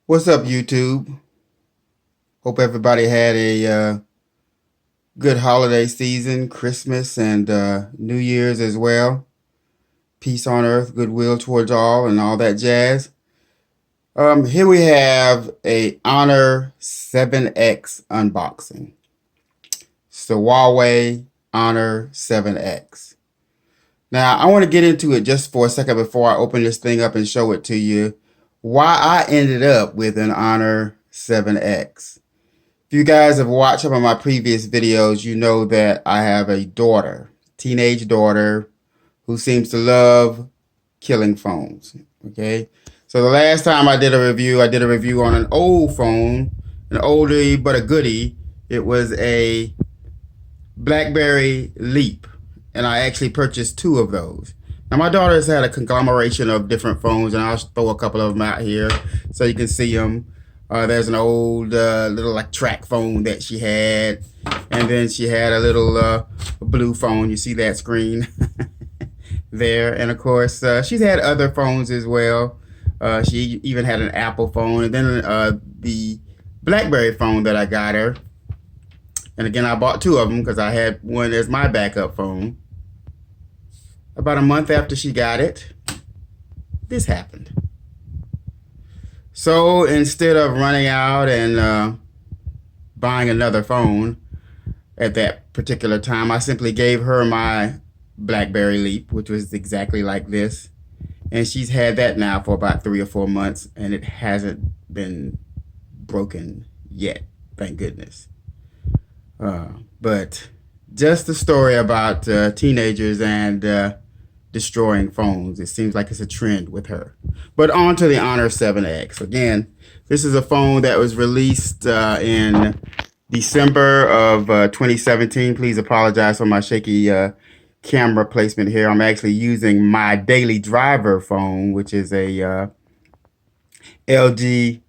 What's up, YouTube? Hope everybody had a good holiday season, Christmas and New Year's as well. Peace on earth, goodwill towards all, and all that jazz. Here we have a Honor 7X unboxing. It's the Huawei Honor 7X. Now, I want to get into it just for a second before I open this thing up and show it to you. Why I ended up with an Honor 7X. If you guys have watched some of my previous videos, you know that I have a daughter, teenage daughter, who seems to love killing phones. Okay, so the last time I did a review on an old phone, an oldie but a goodie. It was a BlackBerry Leap, and I actually purchased two of those. Now my daughter's had a conglomeration of different phones, and I'll throw a couple of them out here so you can see them. There's an old little like track phone that she had, and then she had a little blue phone. You see that screen there, and of course she's had other phones as well. She even had an Apple phone, and then the BlackBerry phone that I got her. And again, I bought two of them because I had one as my backup phone. About a month after she got it, this happened. So instead of running out and buying another phone at that particular time, I simply gave her my BlackBerry Leap, which was exactly like this. And she's had that now for about 3 or 4 months, and it hasn't been broken yet, thank goodness. But just a story about teenagers and destroying phones. It seems like it's a trend with her. But on to the Honor 7X. Again, this is a phone that was released in December of 2017. Please apologize for my shaky camera placement here. I'm actually using my daily driver phone, which is a LG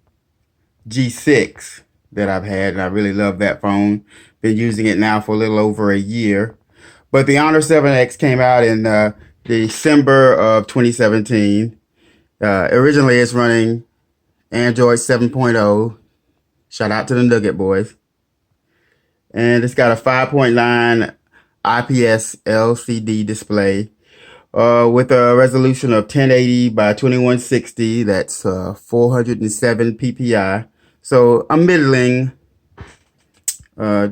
G6 that I've had, and I really love that phone. Been using it now for a little over a year. But the Honor 7X came out in December of 2017. Originally, it's running Android 7.0. Shout out to the Nugget boys. And it's got a 5.9 IPS LCD display with a resolution of 1080 by 2160. That's 407 ppi. So a middling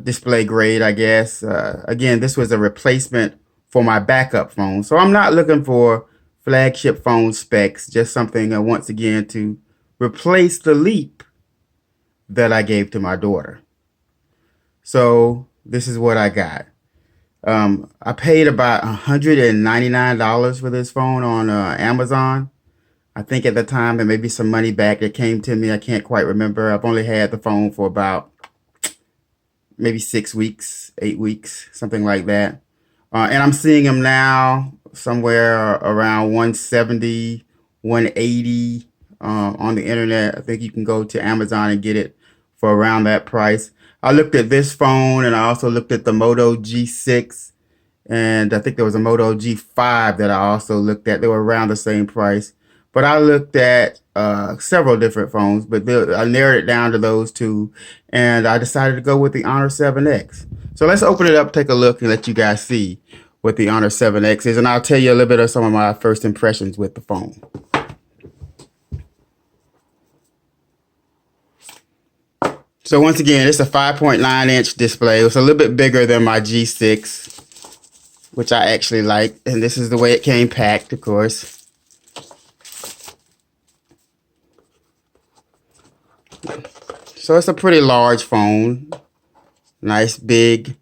display grade, I guess. Again, this was a replacement for my backup phone. So I'm not looking for flagship phone specs, just something once again to replace the Leap that I gave to my daughter. So this is what I got. I paid about $199 for this phone on Amazon. I think at the time there may be some money back that came to me. I can't quite remember. I've only had the phone for about maybe 6 weeks, 8 weeks, something like that. And I'm seeing them now somewhere around 170, 180 on the internet. I think you can go to Amazon and get it for around that price. I looked at this phone, and I also looked at the Moto G6, and I think there was a Moto G5 that I also looked at. They were around the same price. But I looked at several different phones, but I narrowed it down to those two, and I decided to go with the Honor 7X. So let's open it up, take a look, and let you guys see what the Honor 7X is, and I'll tell you a little bit of some of my first impressions with the phone. So once again, it's a 5.9-inch display. It's a little bit bigger than my G6, which I actually like, and this is the way it came packed, of course. So it's a pretty large phone. Nice, big,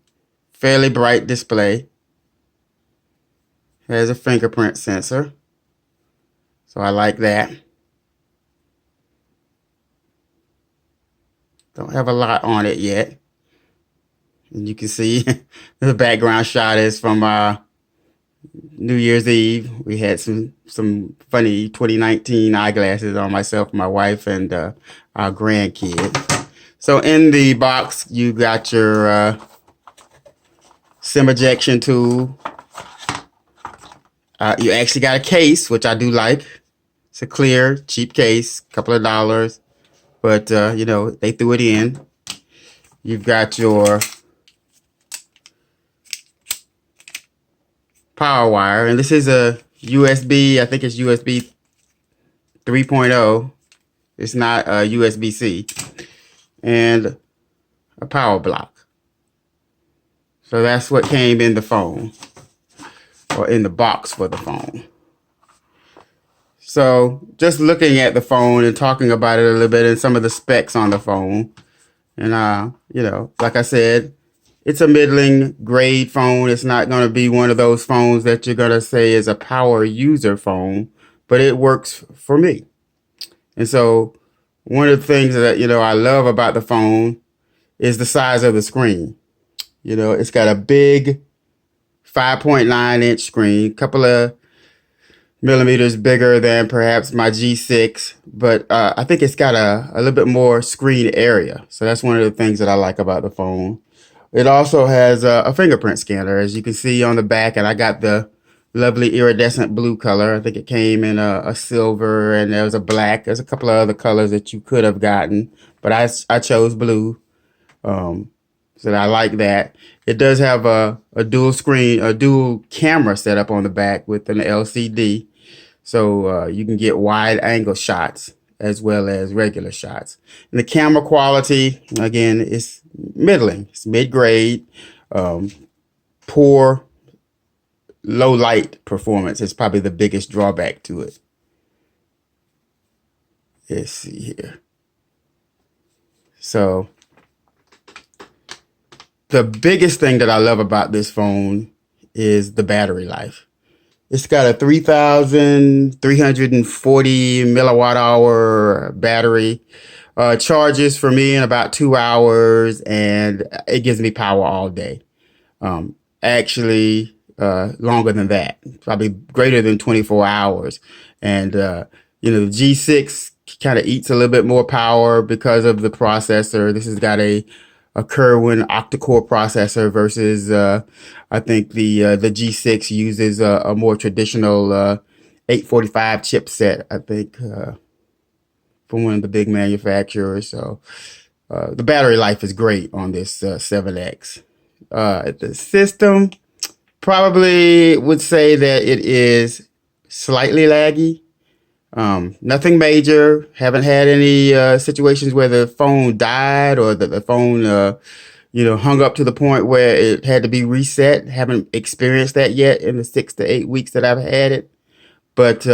fairly bright display. Has a fingerprint sensor. So I like that. Don't have a lot on it yet. And you can see the background shot is from New Year's Eve. We had some funny 2019 eyeglasses on myself, my wife, and our grandkid. So in the box, you got your SIM ejection tool. You actually got a case, which I do like. It's a clear, cheap case, couple of dollars. but you know, they threw it in. You've got your power wire, and this is a USB, I think it's USB 3.0. It's not a USB-C, and a power block. So that's what came in the phone, or in the box for the phone. So just looking at the phone and talking about it a little bit and some of the specs on the phone, and you know, like I said, it's a middling grade phone. It's not going to be one of those phones that you're going to say is a power user phone, but it works for me. And so one of the things that, you know, I love about the phone is the size of the screen. You know, it's got a big 5.9-inch screen, couple of millimeters bigger than perhaps my G6, but I think it's got a little bit more screen area. So that's one of the things that I like about the phone. It also has a fingerprint scanner, as you can see on the back, and I got the lovely iridescent blue color. I think it came in a silver, and there was a black. There's a couple of other colors that you could have gotten, but I chose blue. So I like that. It does have a dual camera setup on the back with an LCD. So you can get wide angle shots as well as regular shots. And the camera quality, again, is middling. It's mid-grade. Poor low light performance is probably the biggest drawback to it. Let's see here. So the biggest thing that I love about this phone is the battery life. It's got a 3,340 milliwatt hour battery. Charges for me in about 2 hours, and it gives me power all day. Actually, longer than that, probably greater than 24 hours. And, you know, the G6 kind of eats a little bit more power because of the processor. This has got a Kerwin octa-core processor versus I think the G6 uses a more traditional 845 chipset, I think, from one of the big manufacturers. So the battery life is great on this 7X. The system, probably would say that it is slightly laggy. Nothing major. Haven't had any situations where the phone died or that the phone, you know, hung up to the point where it had to be reset. Haven't experienced that yet in the 6 to 8 weeks that I've had it. But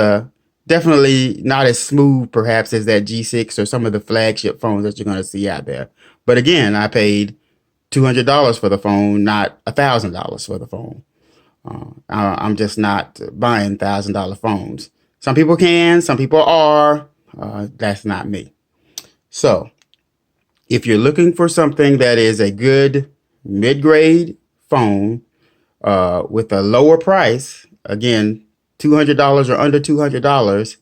definitely not as smooth, perhaps, as that G6 or some of the flagship phones that you're going to see out there. But again, I paid $200 for the phone, not $1,000 for the phone. I'm just not buying $1,000 phones. Some people can, some people are. That's not me. So if you're looking for something that is a good mid-grade phone with a lower price, again, $200 or under $200,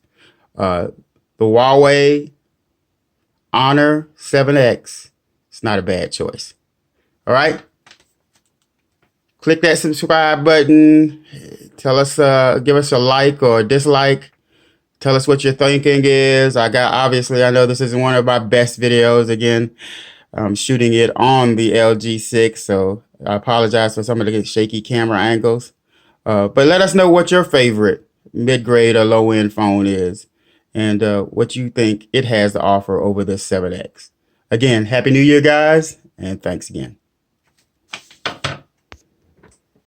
the Huawei Honor 7X, it's not a bad choice. All right. Click that subscribe button. Tell us, give us a like or dislike. Tell us what your thinking is. I know this isn't one of my best videos. Again, I'm shooting it on the LG 6, so I apologize for some of the shaky camera angles. But let us know what your favorite mid-grade or low-end phone is, and what you think it has to offer over the 7X. Again, Happy New Year, guys, and thanks again.